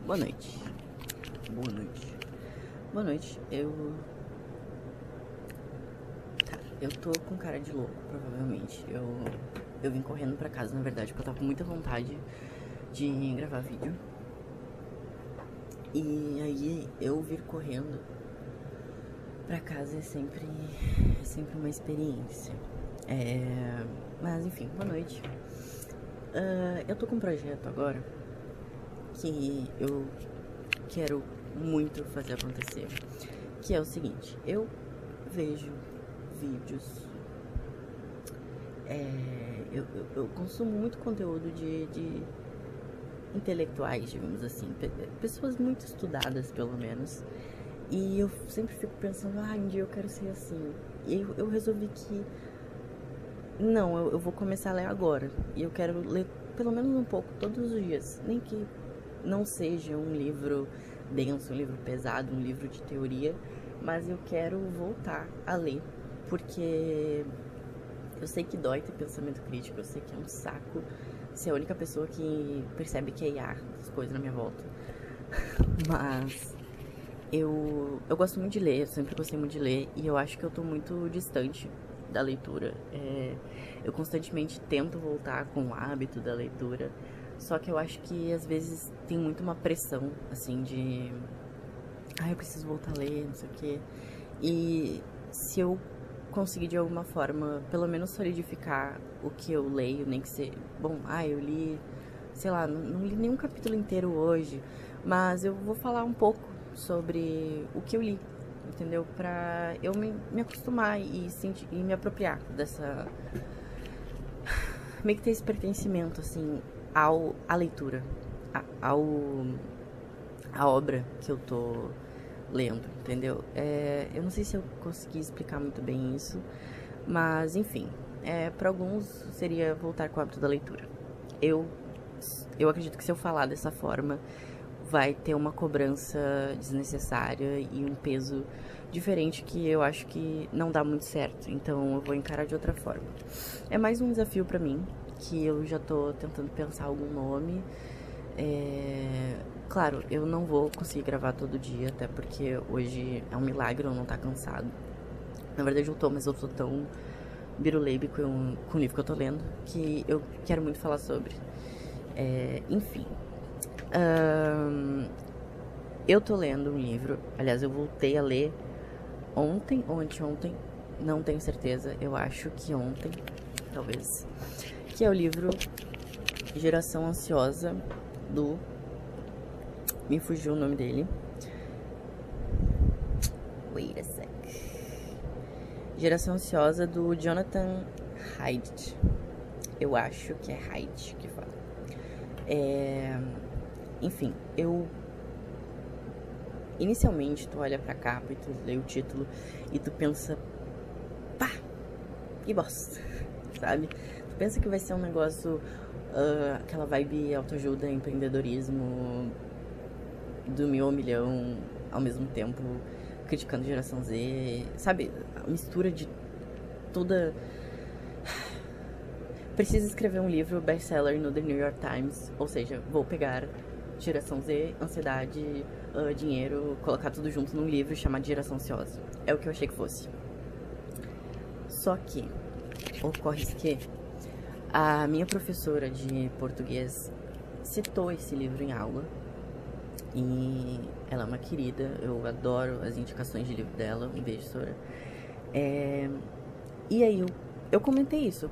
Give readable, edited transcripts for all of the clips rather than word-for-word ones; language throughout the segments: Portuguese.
Boa noite. Boa noite. Boa noite. Eu tô com cara de louco, provavelmente. Eu vim correndo pra casa, na verdade, porque eu tava com muita vontade de gravar vídeo. E aí, eu vir correndo pra casa é sempre uma experiência. Mas, enfim, boa noite. Eu tô com um projeto agora que eu quero muito fazer acontecer, que é o seguinte: eu vejo vídeos, eu consumo muito conteúdo de intelectuais, digamos assim, pessoas muito estudadas, pelo menos, e eu sempre fico pensando, um dia eu quero ser assim. E eu resolvi que não, eu vou começar a ler agora, e eu quero ler pelo menos um pouco todos os dias, nem que não seja um livro denso, um livro pesado, um livro de teoria, mas eu quero voltar a ler, porque eu sei que dói ter pensamento crítico, eu sei que é um saco ser a única pessoa que percebe que é IA, as coisas na minha volta. Mas eu gosto muito de ler, eu sempre gostei muito de ler, e eu acho que eu tô muito distante da leitura. Eu constantemente tento voltar com o hábito da leitura, só que eu acho que às vezes tem muito uma pressão, assim, de eu preciso voltar a ler, não sei o quê. E se eu conseguir de alguma forma, pelo menos solidificar o que eu leio, nem que seja, bom, eu li, sei lá, não li nenhum capítulo inteiro hoje, mas eu vou falar um pouco sobre o que eu li, entendeu? Pra eu me acostumar e sentir, e me apropriar dessa, meio que ter esse pertencimento, assim, à leitura, à obra que eu tô lendo, entendeu? Eu não sei se eu consegui explicar muito bem isso, mas enfim, para alguns seria voltar com o hábito da leitura. Eu acredito que se eu falar dessa forma, vai ter uma cobrança desnecessária e um peso diferente que eu acho que não dá muito certo, então eu vou encarar de outra forma. É mais um desafio pra mim, que eu já tô tentando pensar algum nome. Claro, eu não vou conseguir gravar todo dia, até porque hoje é um milagre eu não estar cansado. Na verdade eu tô, mas eu tô tão biruleibe com o livro que eu tô lendo, que eu quero muito falar sobre. Enfim. Eu tô lendo um livro, aliás, eu voltei a ler ontem ou anteontem, não tenho certeza, eu acho que ontem, talvez, que é o livro Geração Ansiosa, do... me fugiu o nome dele. Wait a sec. Geração Ansiosa, do Jonathan Haidt. Eu acho que é Haidt que fala. Enfim, inicialmente tu olha pra capa e tu lê o título e tu pensa, pá, que bosta, sabe? Tu pensa que vai ser um negócio, aquela vibe autoajuda, empreendedorismo, do 1000 ao milhão, ao mesmo tempo criticando geração Z, sabe? A mistura de toda... Preciso escrever um livro best-seller no The New York Times, ou seja, vou pegar geração Z, ansiedade, dinheiro, colocar tudo junto num livro chamado Geração Ansiosa. É o que eu achei que fosse. Só que ocorre que a minha professora de português citou esse livro em aula, e ela é uma querida, eu adoro as indicações de livro dela, um beijo, Sora. E aí eu comentei isso,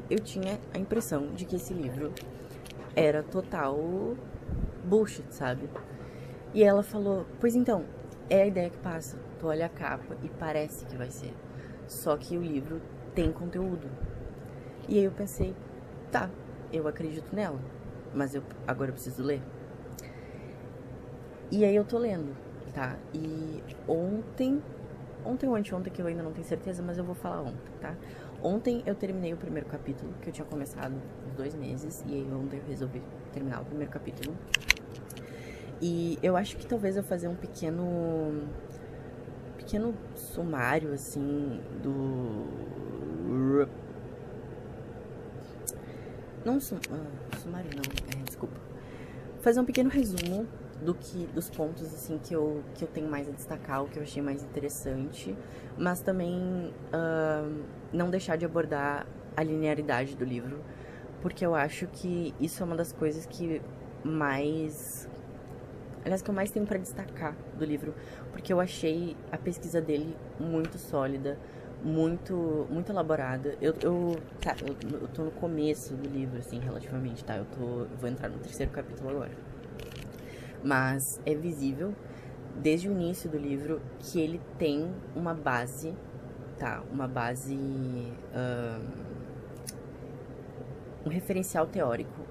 eu tinha a impressão de que esse livro era total bullshit, sabe? E ela falou, pois então, é a ideia que passa, tu olha a capa e parece que vai ser, só que o livro tem conteúdo. E aí eu pensei, tá, eu acredito nela, mas agora eu preciso ler. E aí eu tô lendo, tá? E ontem ou anteontem, que eu ainda não tenho certeza, mas eu vou falar ontem, tá? Ontem eu terminei o primeiro capítulo, que eu tinha começado uns 2 meses, e aí ontem eu resolvi terminar o primeiro capítulo. E eu acho que talvez eu fazer um pequeno sumário, assim, do... Não, sumário não, desculpa. Fazer um pequeno resumo dos pontos assim que eu tenho mais a destacar, o que eu achei mais interessante, mas também não deixar de abordar a linearidade do livro, porque eu acho que isso é uma das coisas que mais, aliás, que eu mais tenho para destacar do livro, porque eu achei a pesquisa dele muito sólida, muito elaborada. Eu tô no começo do livro, assim, relativamente, tá? Eu vou entrar no 3º capítulo agora. Mas é visível, desde o início do livro, que ele tem uma base, tá? Uma base, um referencial teórico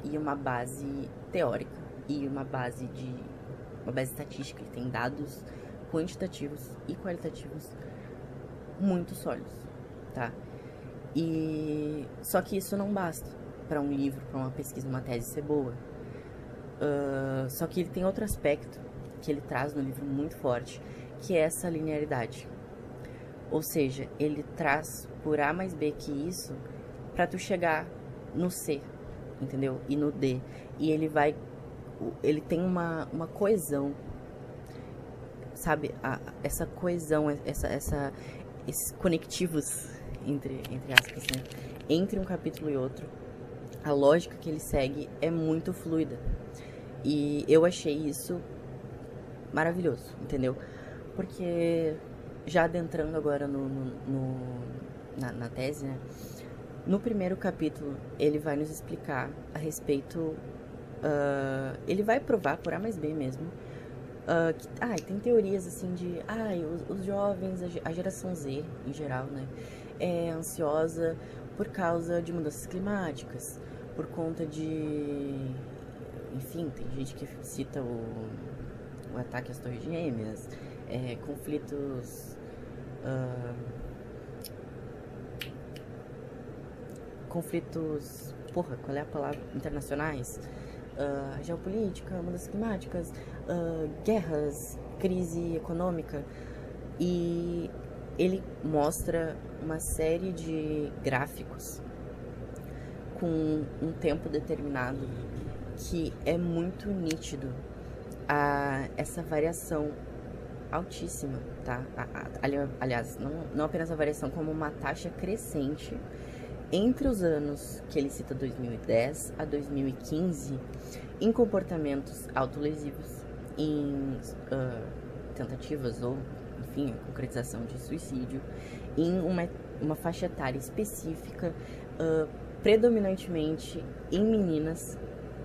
e uma base teórica e uma base estatística. Ele tem dados quantitativos e qualitativos muito sólidos, tá? E só que isso não basta para um livro, para uma pesquisa, uma tese ser boa. Só que ele tem outro aspecto que ele traz no livro muito forte, que é essa linearidade. Ou seja, ele traz por A mais B que isso para tu chegar no C, entendeu? E no D. E ele tem uma coesão, sabe? Essa coesão, esses conectivos, entre aspas, né? Entre um capítulo e outro. A lógica que ele segue é muito fluida. E eu achei isso maravilhoso, entendeu? Porque, já adentrando agora na tese, né? No primeiro capítulo, ele vai nos explicar a respeito... ele vai provar, por A mais B mesmo, que tem teorias assim de... os jovens, a geração Z, em geral, né? É ansiosa por causa de mudanças climáticas, por conta de... Enfim, tem gente que cita o ataque às Torres Gêmeas, conflitos, qual é a palavra? Internacionais, geopolítica, mudanças climáticas, guerras, crise econômica. E ele mostra uma série de gráficos com um tempo determinado que é muito nítido essa variação altíssima, tá? Aliás, não apenas a variação, como uma taxa crescente entre os anos que ele cita 2010 a 2015 em comportamentos autolesivos, em tentativas ou, enfim, a concretização de suicídio, em uma faixa etária específica, predominantemente em meninas.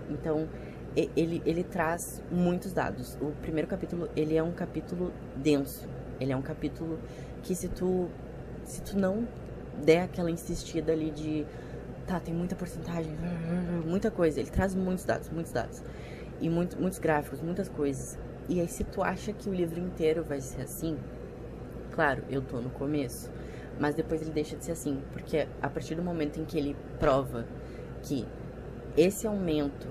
Então, ele traz muitos dados. O primeiro capítulo, ele é um capítulo denso. Ele é um capítulo que se tu não der aquela insistida ali de... tem muita porcentagem, muita coisa. Ele traz muitos dados. E muitos gráficos, muitas coisas. E aí, se tu acha que o livro inteiro vai ser assim... Claro, eu tô no começo. Mas depois ele deixa de ser assim. Porque a partir do momento em que ele prova que esse aumento,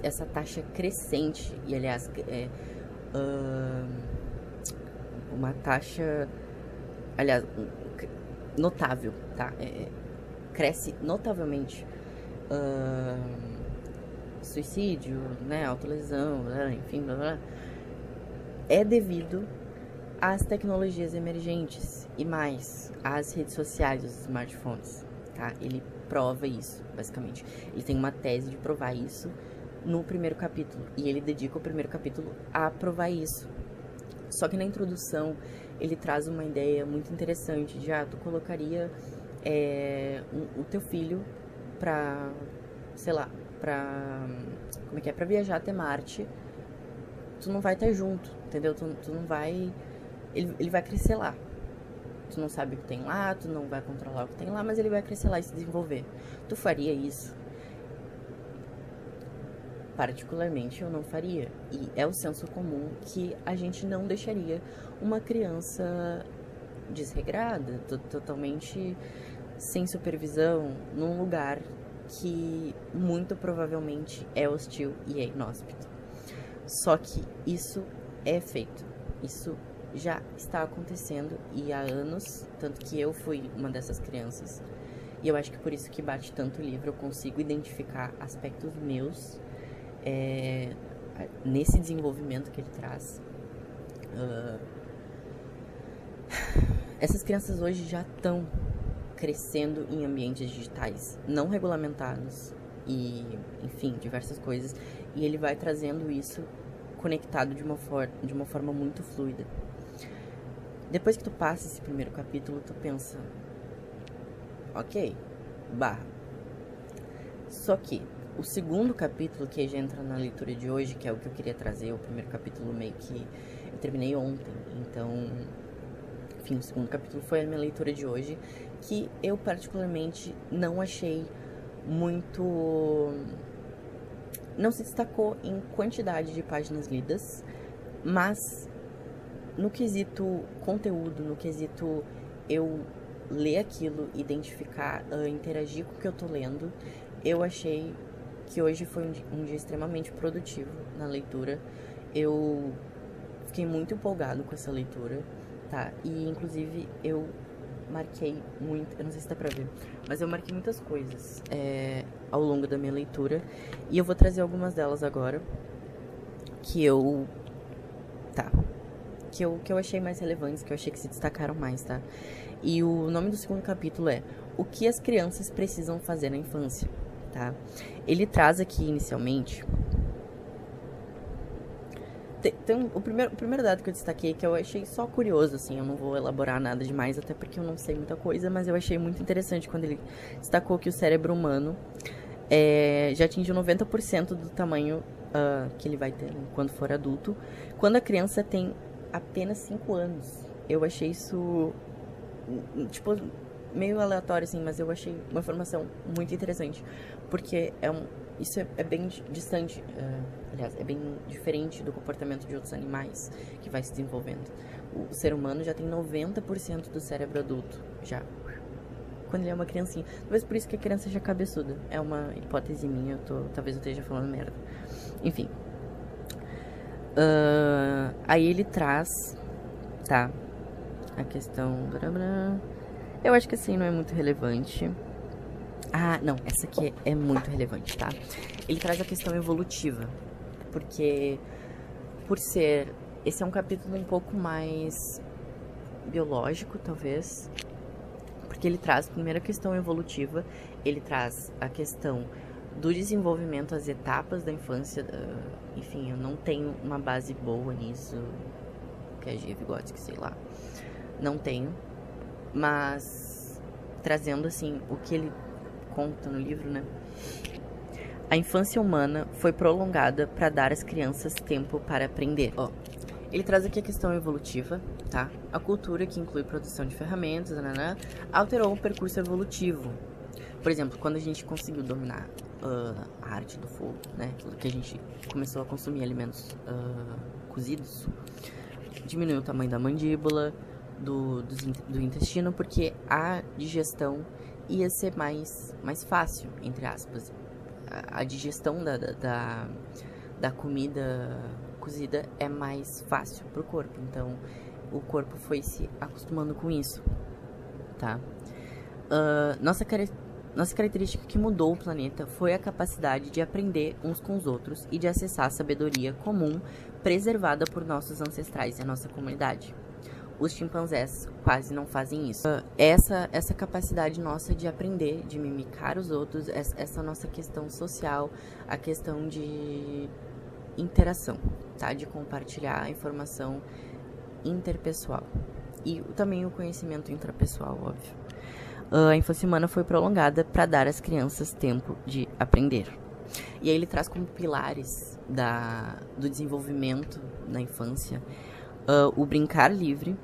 essa taxa crescente, e aliás, uma taxa, aliás, notável, tá? Cresce notavelmente suicídio, né, autolesão, enfim, blá, blá, é devido às tecnologias emergentes e mais às redes sociais, os smartphones, tá? Ele prova isso, basicamente. Ele tem uma tese de provar isso no primeiro capítulo, e ele dedica o primeiro capítulo a provar isso. Só que na introdução ele traz uma ideia muito interessante de, tu colocaria o teu filho pra, sei lá, pra viajar até Marte, tu não vai estar junto, entendeu? Tu não vai... Ele vai crescer lá. Tu não sabe o que tem lá, tu não vai controlar o que tem lá, mas ele vai crescer lá e se desenvolver. Tu faria isso? Particularmente, eu não faria. E é o senso comum que a gente não deixaria uma criança desregrada, totalmente sem supervisão, num lugar que muito provavelmente é hostil e é inóspito. Só que isso é feito. Isso já está acontecendo e há anos, tanto que eu fui uma dessas crianças. E eu acho que por isso que bate tanto o livro, eu consigo identificar aspectos meus nesse desenvolvimento que ele traz, essas crianças hoje já estão crescendo em ambientes digitais não regulamentados e, enfim, diversas coisas, e ele vai trazendo isso conectado de uma forma muito fluida. Depois que tu passa esse primeiro capítulo, tu pensa, ok, barra. Só que o segundo capítulo, que já entra na leitura de hoje, que é o que eu queria trazer, o primeiro capítulo meio que eu terminei ontem, então, enfim, o segundo capítulo foi a minha leitura de hoje, que eu particularmente não achei muito... Não se destacou em quantidade de páginas lidas, mas no quesito conteúdo, no quesito eu ler aquilo, identificar, interagir com o que eu tô lendo, eu achei que hoje foi um dia extremamente produtivo na leitura. Eu fiquei muito empolgado com essa leitura, tá? E, inclusive, eu marquei muito, eu não sei se dá pra ver, mas eu marquei muitas coisas ao longo da minha leitura, e eu vou trazer algumas delas agora, que eu achei mais relevantes, que eu achei que se destacaram mais, tá? E o nome do segundo capítulo é O que as crianças precisam fazer na infância, tá? Ele traz aqui, inicialmente... o primeiro dado que eu destaquei, que eu achei só curioso, assim, eu não vou elaborar nada demais, até porque eu não sei muita coisa, mas eu achei muito interessante quando ele destacou que o cérebro humano já atingiu 90% do tamanho que ele vai ter quando for adulto, quando a criança tem apenas 5 anos. Eu achei isso, tipo, meio aleatório, assim, mas eu achei uma informação muito interessante, porque isso é bem distante, aliás, é bem diferente do comportamento de outros animais que vai se desenvolvendo. O ser humano já tem 90% do cérebro adulto, já, quando ele é uma criancinha. Talvez por isso que a criança seja cabeçuda. É uma hipótese minha, talvez eu esteja falando merda. Enfim. Aí ele traz, tá, a questão... Eu acho que assim não é muito relevante. Ah, não, essa aqui é muito relevante, tá? Ele traz a questão evolutiva, porque esse é um capítulo um pouco mais biológico, talvez, porque ele traz primeiro a questão evolutiva, ele traz a questão do desenvolvimento, as etapas da infância, enfim, eu não tenho uma base boa nisso, que é Vygotsky, sei lá, não tenho, mas trazendo assim o que ele conta no livro, né? A infância humana foi prolongada para dar às crianças tempo para aprender. Ele traz aqui a questão evolutiva, tá? A cultura, que inclui produção de ferramentas, alterou o percurso evolutivo. Por exemplo, quando a gente conseguiu dominar a arte do fogo, né? Que a gente começou a consumir alimentos cozidos, diminuiu o tamanho da mandíbula, do intestino, porque a digestão ia ser mais fácil, entre aspas. A digestão da comida cozida é mais fácil pro corpo, então o corpo foi se acostumando com isso, tá? Nossa característica que mudou o planeta foi a capacidade de aprender uns com os outros e de acessar a sabedoria comum preservada por nossos ancestrais e a nossa comunidade. Os chimpanzés quase não fazem isso. Essa capacidade nossa de aprender, de mimicar os outros, essa nossa questão social, a questão de interação, tá? De compartilhar a informação interpessoal. E também o conhecimento intrapessoal, óbvio. A infância humana foi prolongada para dar às crianças tempo de aprender. E aí ele traz como pilares do desenvolvimento na infância o brincar livre,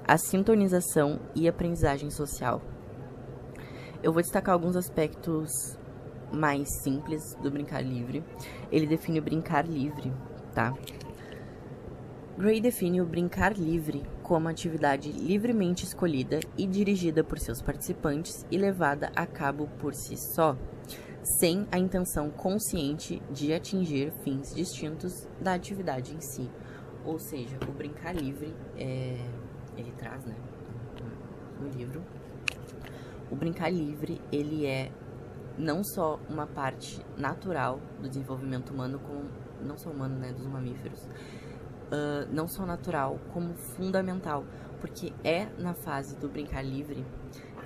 a sintonização e a aprendizagem social. Eu vou destacar alguns aspectos mais simples do brincar livre. Ele define o brincar livre, tá? Gray define o brincar livre como atividade livremente escolhida e dirigida por seus participantes e levada a cabo por si só, sem a intenção consciente de atingir fins distintos da atividade em si. Ou seja, o brincar livre, ele traz, né, no livro, o brincar livre, ele é não só uma parte natural do desenvolvimento humano, como não só humano, né, dos mamíferos, não só natural, como fundamental, porque é na fase do brincar livre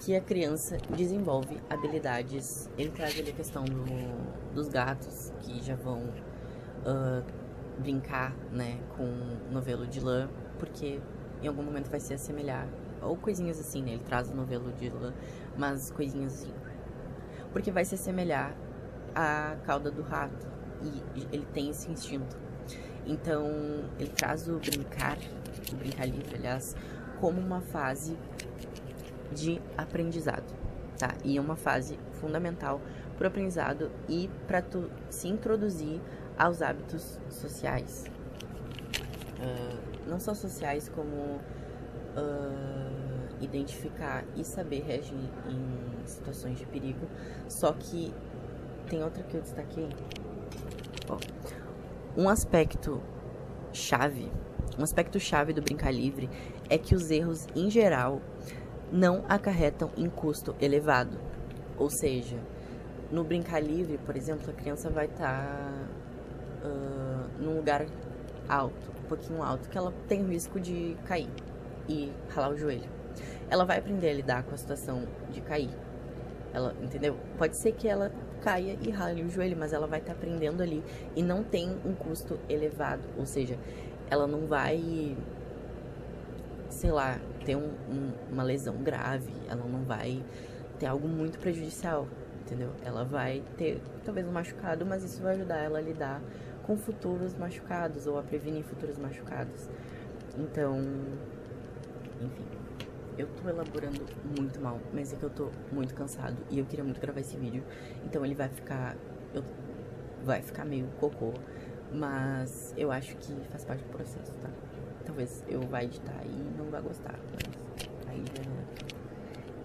que a criança desenvolve habilidades. Ele traz ali a questão dos gatos, que já vão brincar, né, com novelo de lã, porque em algum momento vai se assemelhar, ou coisinhas assim, né, ele traz o novelo de lã, mas coisinhas assim, porque vai se assemelhar à cauda do rato, e ele tem esse instinto. Então, ele traz o brincar livre, aliás, como uma fase de aprendizado, tá? E é uma fase fundamental para o aprendizado e para tu se introduzir aos hábitos sociais. Não só sociais, como identificar e saber reagir em situações de perigo. Só que tem outra que eu destaquei. Ó, um aspecto chave do brincar livre é que os erros, em geral, não acarretam em custo elevado. Ou seja, no brincar livre, por exemplo, a criança vai estar num lugar alto, um pouquinho alto, que ela tem o risco de cair e ralar o joelho. Ela vai aprender a lidar com a situação de cair. Ela, entendeu? Pode ser que ela caia e rale o joelho, mas ela vai estar aprendendo ali e não tem um custo elevado. Ou seja, ela não vai, sei lá, ter uma lesão grave, ela não vai ter algo muito prejudicial, entendeu? Ela vai ter talvez um machucado, mas isso vai ajudar ela a lidar com futuros machucados ou a prevenir futuros machucados. Então, enfim, eu tô elaborando muito mal, mas é que eu tô muito cansado e eu queria muito gravar esse vídeo, então ele vai ficar meio cocô, mas eu acho que faz parte do processo, tá? Talvez eu vá editar e não vá gostar, mas aí já...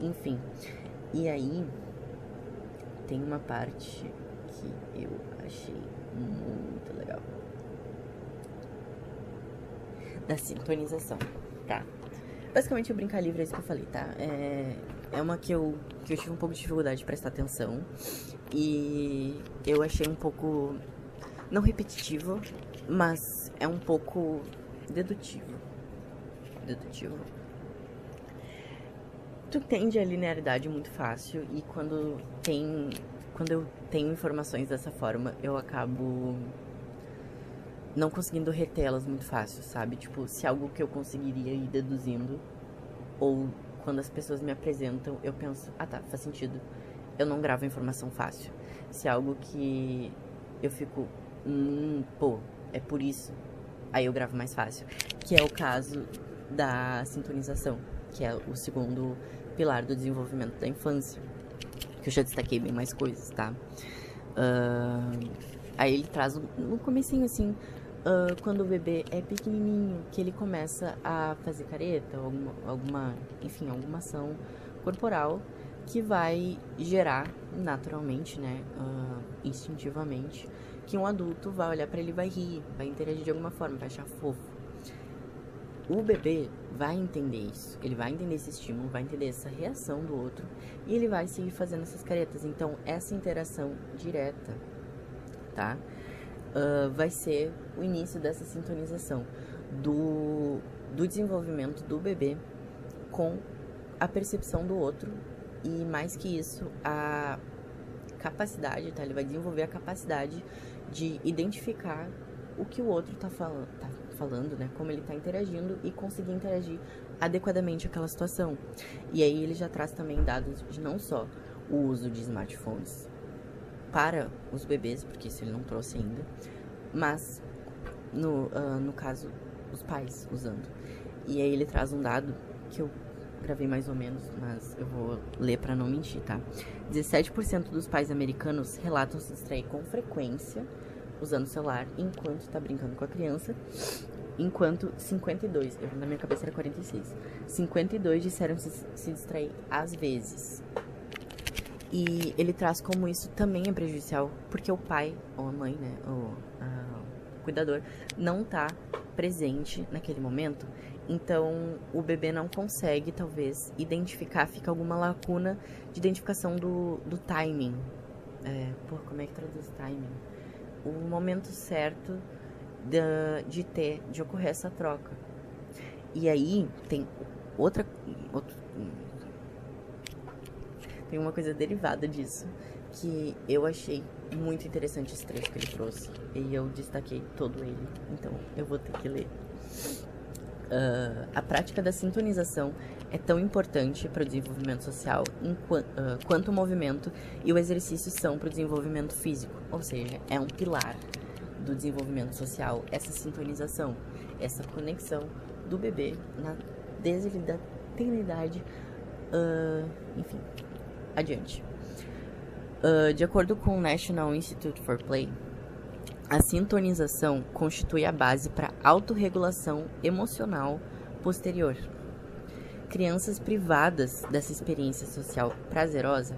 Enfim, e aí tem uma parte que eu achei muito legal. Da sintonização, tá? Basicamente o brincar livre é isso que eu falei, tá? É uma que eu tive um pouco de dificuldade de prestar atenção e eu achei um pouco, não repetitivo, mas é um pouco dedutivo. Tu entende a linearidade muito fácil e quando eu tenho informações dessa forma, eu acabo não conseguindo retê-las muito fácil, sabe? Tipo, se algo que eu conseguiria ir deduzindo, ou quando as pessoas me apresentam, eu penso, ah tá, faz sentido. Eu não gravo a informação fácil. Se é algo que eu fico, pô, é por isso, aí eu gravo mais fácil. Que é o caso da sintonização, que é o segundo pilar do desenvolvimento da infância. Que eu já destaquei bem mais coisas, tá? Aí ele traz no comecinho, assim, quando o bebê é pequenininho, que ele começa a fazer careta, alguma ação corporal que vai gerar naturalmente, né, instintivamente, que um adulto vai olhar pra ele e vai rir, vai interagir de alguma forma, vai achar fofo. O bebê vai entender isso, ele vai entender esse estímulo, vai entender essa reação do outro e ele vai seguir fazendo essas caretas. Então, essa interação direta, tá? Vai ser o início dessa sintonização do desenvolvimento do bebê com a percepção do outro e, mais que isso, a capacidade, tá? Ele vai desenvolver a capacidade de identificar o que o outro tá falando, né? Como ele tá interagindo e conseguir interagir adequadamente àquela situação. E aí ele já traz também dados de não só o uso de smartphones para os bebês, porque isso ele não trouxe ainda, mas no caso, os pais usando. E aí ele traz um dado que eu gravei mais ou menos, mas eu vou ler para não mentir, tá? 17% dos pais americanos relatam se distrair com frequência usando o celular enquanto tá brincando com a criança, enquanto 52, na minha cabeça era 46, 52 disseram se distrair às vezes. E ele traz como isso também é prejudicial, porque o pai, ou a mãe, né, o cuidador, não tá presente naquele momento. Então, o bebê não consegue, talvez, identificar, fica alguma lacuna de identificação do timing. Como é que traduz timing? o momento certo de ocorrer essa troca. E aí tem tem uma coisa derivada disso que eu achei muito interessante, esse trecho que ele trouxe, e eu destaquei todo ele, então eu vou ter que ler. A prática da sintonização é tão importante para o desenvolvimento social quanto o movimento e o exercício são para o desenvolvimento físico, ou seja, é um pilar do desenvolvimento social, essa sintonização, essa conexão do bebê desde a tenridade, enfim, adiante. De acordo com o National Institute for Play, a sintonização constitui a base para a autorregulação emocional posterior. Crianças privadas dessa experiência social prazerosa,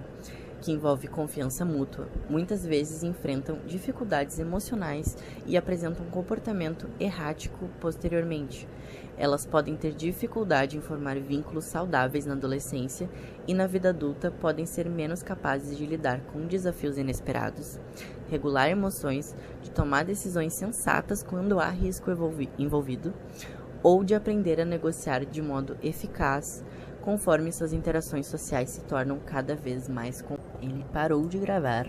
que envolve confiança mútua, muitas vezes enfrentam dificuldades emocionais e apresentam um comportamento errático posteriormente. Elas podem ter dificuldade em formar vínculos saudáveis na adolescência e na vida adulta podem ser menos capazes de lidar com desafios inesperados, regular emoções, de tomar decisões sensatas quando há risco envolvido, ou de aprender a negociar de modo eficaz conforme suas interações sociais se tornam cada vez mais... Ele parou de gravar.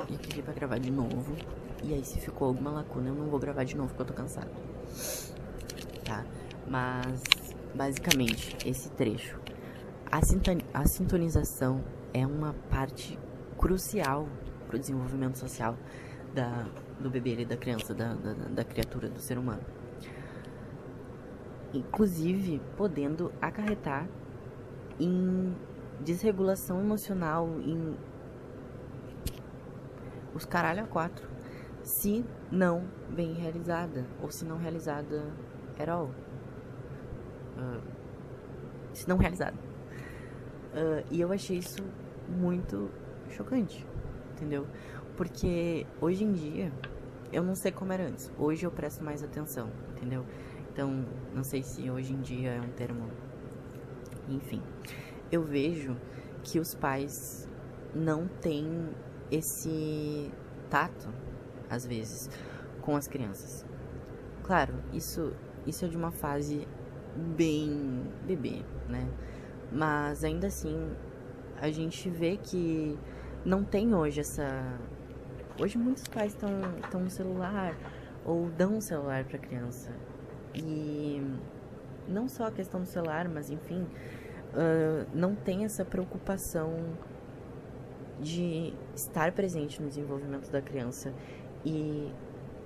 E eu pedi pra gravar de novo. E aí se ficou alguma lacuna eu não vou gravar de novo porque eu tô cansado. Tá? Mas, basicamente, esse trecho. A sintonização é uma parte crucial pro desenvolvimento social do bebê e da criança, da criatura, do ser humano. Inclusive, podendo acarretar em desregulação emocional, em os caralho a quatro, se não bem realizada, ou se não realizada at all. Se não realizada. E eu achei isso muito chocante, entendeu? Porque hoje em dia, eu não sei como era antes. Hoje eu presto mais atenção, entendeu? Então, não sei se hoje em dia é um termo... Enfim, eu vejo que os pais não têm esse tato, às vezes, com as crianças. Claro, isso é de uma fase bem bebê, né? Mas ainda assim, a gente vê que não tem hoje essa... Hoje muitos pais estão no celular ou dão um celular para a criança. E não só a questão do celular, mas enfim, não tem essa preocupação de estar presente no desenvolvimento da criança. E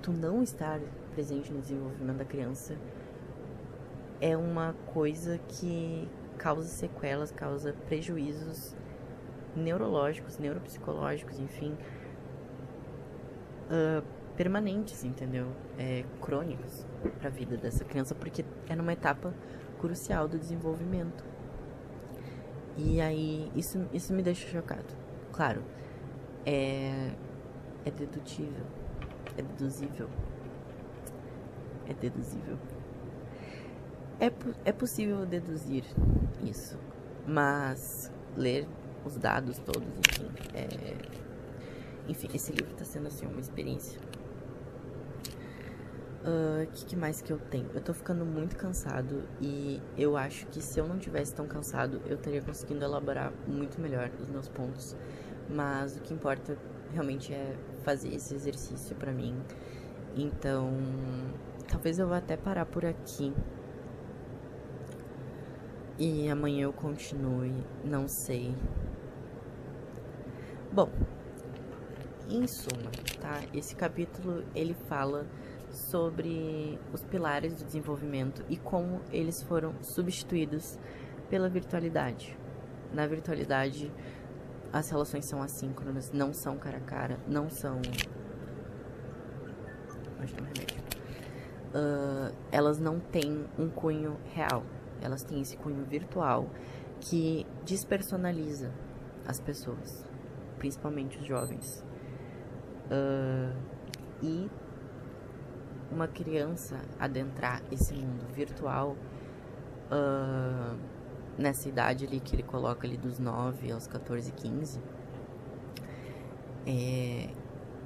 tu não estar presente no desenvolvimento da criança é uma coisa que causa sequelas, causa prejuízos neurológicos, neuropsicológicos, enfim, permanentes, entendeu? Crônicos para a vida dessa criança, porque é numa etapa crucial do desenvolvimento. E aí, isso me deixa chocado. Claro, é dedutível, é deduzível, é possível deduzir isso, mas ler os dados todos, enfim, esse livro está sendo assim uma experiência. Que mais que eu tenho? Eu tô ficando muito cansado e eu acho que se eu não tivesse tão cansado, eu teria conseguido elaborar muito melhor os meus pontos. Mas o que importa realmente é fazer esse exercício pra mim. Então, talvez eu vá até parar por aqui. E amanhã eu continue, não sei. Bom, em suma, tá? Esse capítulo, ele fala sobre os pilares do desenvolvimento e como eles foram substituídos pela virtualidade. Na virtualidade, as relações são assíncronas, não são cara a cara, não são... elas não têm um cunho real, elas têm esse cunho virtual que despersonaliza as pessoas, principalmente os jovens. E uma criança adentrar esse mundo virtual nessa idade ali que ele coloca ali dos 9 aos 14, 15,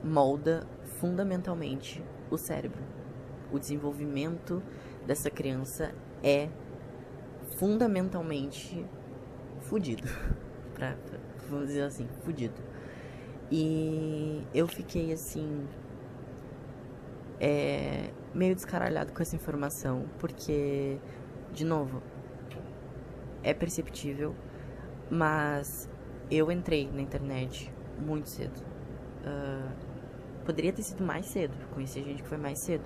molda fundamentalmente o cérebro. O desenvolvimento dessa criança é fundamentalmente fudido. Vamos dizer assim, fudido. E eu fiquei assim, meio descaralhado com essa informação, porque, de novo, é perceptível, mas eu entrei na internet muito cedo. Poderia ter sido mais cedo, conheci gente que foi mais cedo,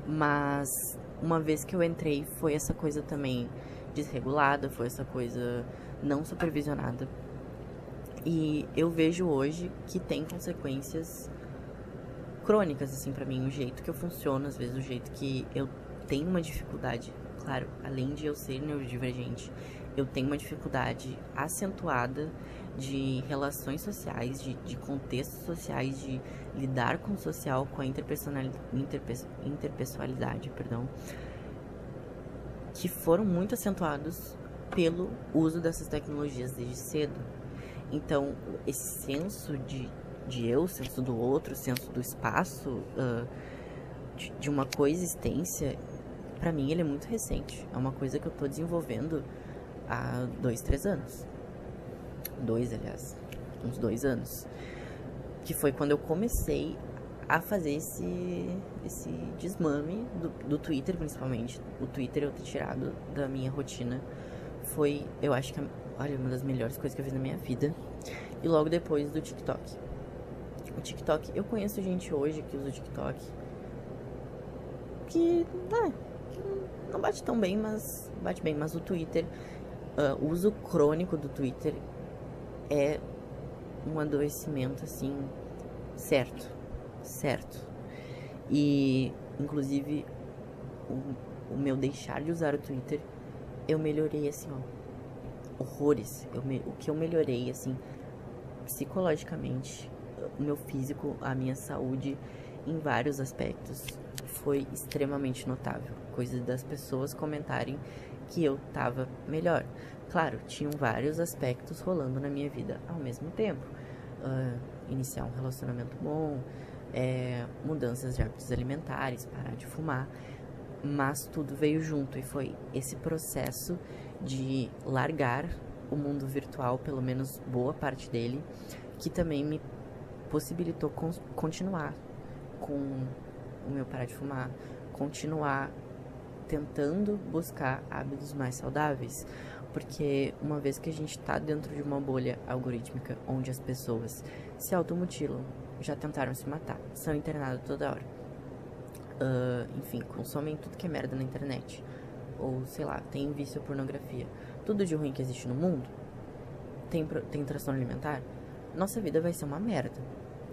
mas uma vez que eu entrei, foi essa coisa também desregulada, foi essa coisa não supervisionada. E eu vejo hoje que tem consequências crônicas, assim, pra mim, o jeito que eu funciono, às vezes o jeito que eu tenho uma dificuldade, claro, além de eu ser neurodivergente, eu tenho uma dificuldade acentuada de relações sociais, de contextos sociais, de lidar com o social, com a interpessoalidade, perdão, que foram muito acentuados pelo uso dessas tecnologias desde cedo. Então, esse senso de eu, senso do outro, senso do espaço, de uma coexistência, pra mim ele é muito recente. É uma coisa que eu tô desenvolvendo há 2, 3 anos. Uns 2 anos. Que foi quando eu comecei a fazer esse desmame do Twitter, principalmente. O Twitter eu ter tirado da minha rotina foi, eu acho que, olha, uma das melhores coisas que eu fiz na minha vida. E logo depois do TikTok. O TikTok, eu conheço gente hoje que usa o TikTok que não bate tão bem, mas bate bem. Mas o Twitter, o uso crônico do Twitter é um adoecimento, assim, certo. E, inclusive, o meu deixar de usar o Twitter, eu melhorei, assim, ó, horrores. O que eu melhorei, assim, psicologicamente, o meu físico, a minha saúde, em vários aspectos, foi extremamente notável. Coisa das pessoas comentarem que eu tava melhor. Claro, tinham vários aspectos rolando na minha vida ao mesmo tempo. Iniciar um relacionamento bom, mudanças de hábitos alimentares, parar de fumar, mas tudo veio junto e foi esse processo de largar o mundo virtual, pelo menos boa parte dele, que também me possibilitou continuar com o meu parar de fumar, continuar tentando buscar hábitos mais saudáveis, porque uma vez que a gente tá dentro de uma bolha algorítmica onde as pessoas se automutilam, já tentaram se matar, são internadas toda hora, enfim, consomem tudo que é merda na internet, ou sei lá, tem vício à pornografia, tudo de ruim que existe no mundo, tem transtorno alimentar, nossa vida vai ser uma merda.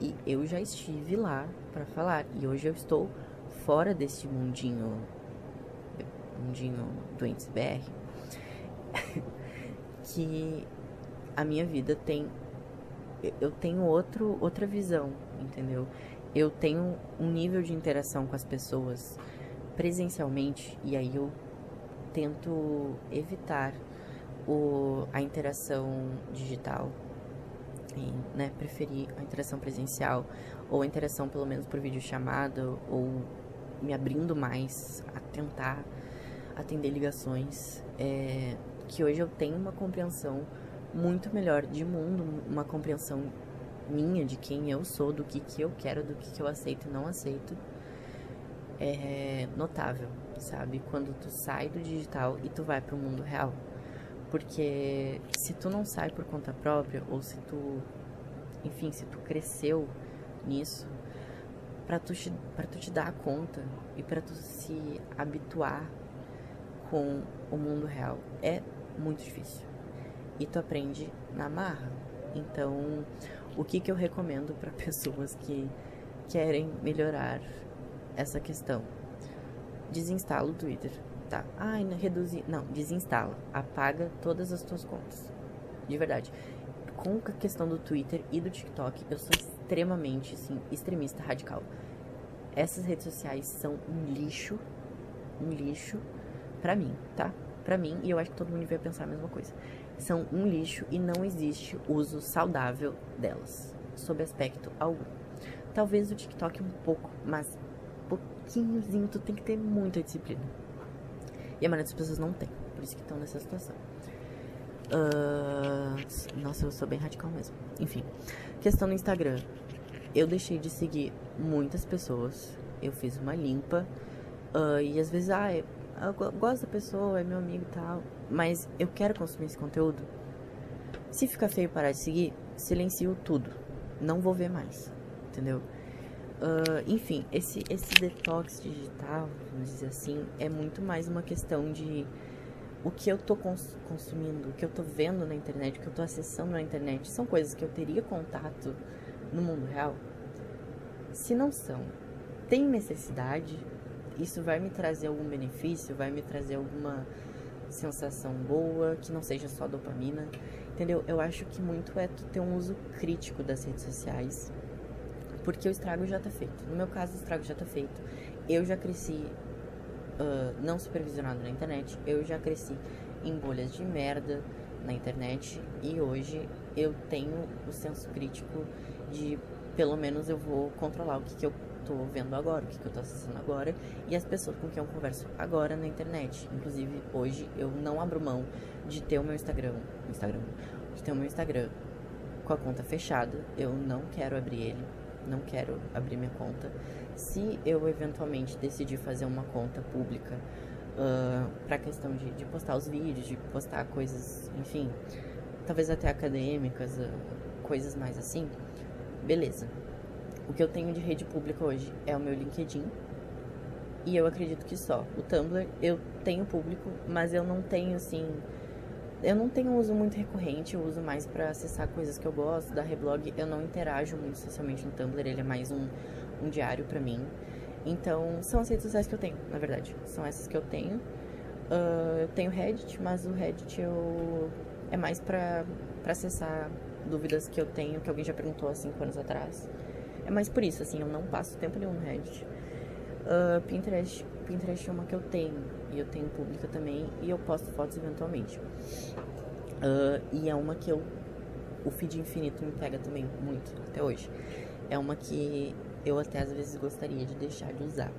E eu já estive lá pra falar, e hoje eu estou fora desse mundinho doentes BR, que a minha vida eu tenho outra visão, entendeu? Eu tenho um nível de interação com as pessoas presencialmente, e aí eu tento evitar a interação digital e, né, preferir a interação presencial ou a interação pelo menos por videochamada, ou me abrindo mais a tentar atender ligações, que hoje eu tenho uma compreensão muito melhor de mundo, uma compreensão minha de quem eu sou, do que eu quero, do que eu aceito e não aceito, é notável, sabe? Quando tu sai do digital e tu vai pro mundo real. Porque se tu não sai por conta própria, ou se tu, enfim, se tu cresceu nisso, pra tu te dar conta e pra tu se habituar com o mundo real, é muito difícil. E tu aprende na marra. Então, o que eu recomendo pra pessoas que querem melhorar essa questão? Desinstala o Twitter. Tá, reduzir. Não, desinstala. Apaga todas as tuas contas. De verdade. Com a questão do Twitter e do TikTok, eu sou extremamente, assim, extremista radical. Essas redes sociais são um lixo pra mim, tá? Pra mim, e eu acho que todo mundo devia pensar a mesma coisa. São um lixo e não existe uso saudável delas. sob aspecto algum. Talvez o TikTok um pouco, mas pouquinhozinho, tu tem que ter muita disciplina. E a maioria das pessoas não tem, por isso que estão nessa situação. Nossa, eu sou bem radical mesmo. Enfim, questão no Instagram. Eu deixei de seguir muitas pessoas. Eu fiz uma limpa. E às vezes, eu gosto da pessoa, é meu amigo e tal. Mas eu quero consumir esse conteúdo. Se ficar feio parar de seguir, silencio tudo. Não vou ver mais. Entendeu? Enfim, esse detox digital, vamos dizer assim, é muito mais uma questão de o que eu tô consumindo, o que eu tô vendo na internet, o que eu tô acessando na internet. São coisas que eu teria contato no mundo real? Se não são, tem necessidade? Isso vai me trazer algum benefício? Vai me trazer alguma sensação boa, que não seja só dopamina? Entendeu? Eu acho que muito é tu ter um uso crítico das redes sociais, porque o estrago já tá feito. No meu caso, o estrago já tá feito. Eu já cresci não supervisionado na internet. Eu já cresci em bolhas de merda na internet. E hoje eu tenho o senso crítico de, pelo menos, eu vou controlar o que eu tô vendo agora, o que eu tô acessando agora, e as pessoas com quem eu converso agora na internet. Inclusive, hoje eu não abro mão de ter o meu Instagram com a conta fechada. Eu não quero abrir ele. Não quero abrir minha conta. Se eu eventualmente decidir fazer uma conta pública pra questão de postar os vídeos, de postar coisas, enfim, talvez até acadêmicas, coisas mais assim, beleza. O que eu tenho de rede pública hoje é o meu LinkedIn, e eu acredito que só. O Tumblr eu tenho público, mas eu não tenho, assim, eu não tenho um uso muito recorrente. Eu uso mais pra acessar coisas que eu gosto. Da Reblog eu não interajo muito socialmente no Tumblr, ele é mais um diário pra mim. Então, são as redes sociais que eu tenho, na verdade. São essas que eu tenho. Eu tenho Reddit, mas o Reddit é mais pra acessar dúvidas que eu tenho, que alguém já perguntou há 5 anos atrás. É mais por isso, assim, eu não passo tempo nenhum no Reddit. Pinterest é uma que eu tenho, e eu tenho pública também, e eu posto fotos eventualmente. E é uma que o feed infinito me pega também muito, até hoje. É uma que eu até às vezes gostaria de deixar de usar.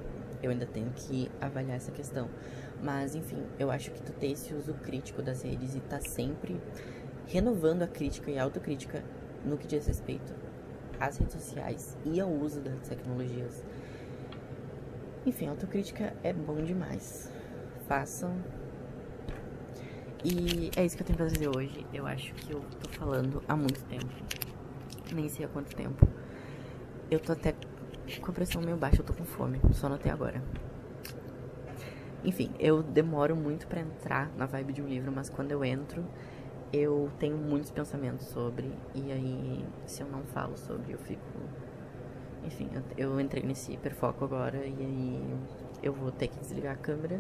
Eu ainda tenho que avaliar essa questão. Mas, enfim, eu acho que tu ter esse uso crítico das redes e tá sempre renovando a crítica e a autocrítica no que diz respeito às redes sociais e ao uso das tecnologias. Enfim, autocrítica é bom demais. Façam. E é isso que eu tenho pra dizer hoje. Eu acho que eu tô falando há muito tempo. Nem sei há quanto tempo. Eu tô até com a pressão meio baixa, eu tô com fome. Só notei agora. Enfim, eu demoro muito pra entrar na vibe de um livro, mas quando eu entro, eu tenho muitos pensamentos sobre. E aí, se eu não falo sobre, eu fico... Enfim, eu entrei nesse hiperfoco agora, e aí eu vou ter que desligar a câmera,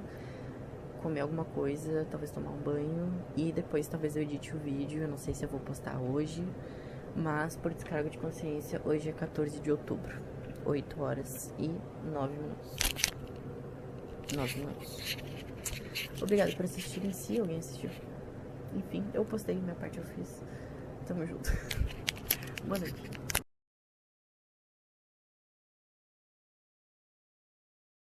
comer alguma coisa, talvez tomar um banho, e depois talvez eu edite o vídeo. Eu não sei se eu vou postar hoje, mas por descargo de consciência, hoje é 14 de outubro, 8 horas e 9 minutos. 9 minutos. Obrigada por assistirem, se alguém assistiu. Enfim, eu postei, minha parte eu fiz. Tamo junto. Boa noite.